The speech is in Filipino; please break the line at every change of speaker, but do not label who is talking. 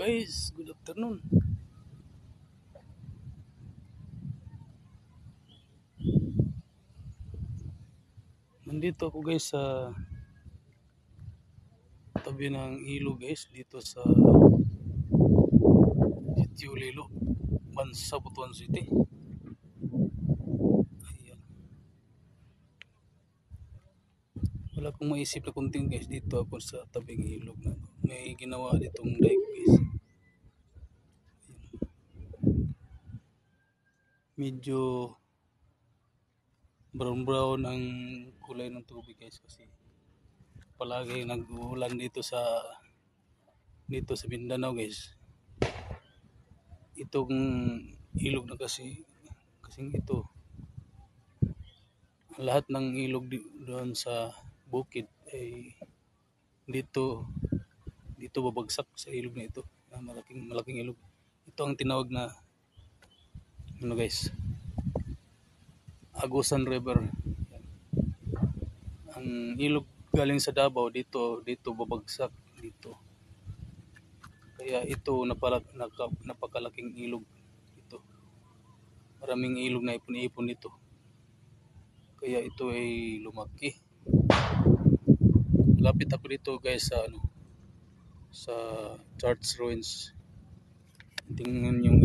guys, good afternoon. Nandito ako guys sa tabi ng ilog guys, dito sa Sitio Lilo, Bansa, Butuan City. Ayan. Wala akong maisip na kunting guys, dito ako sa tabing ilog na to. May ginawa ditong dike guys. Medyo brown ang kulay ng tubig guys kasi palagi nag-uulan dito sa Mindanao guys. Itong ilog na kasing ito, lahat ng ilog doon sa bukid ay dito babagsak sa ilog na ito, malaking ilog. Ito ang tinawag na guys, Agusan River. Ang ilog galing sa Davao dito babagsak dito. Kaya ito napakalaking ilog ito. Maraming ilog na ipon-ipon dito. Kaya ito ay lumaki. Lapit ako dito guys sa Charts Ruins. Tingnan yung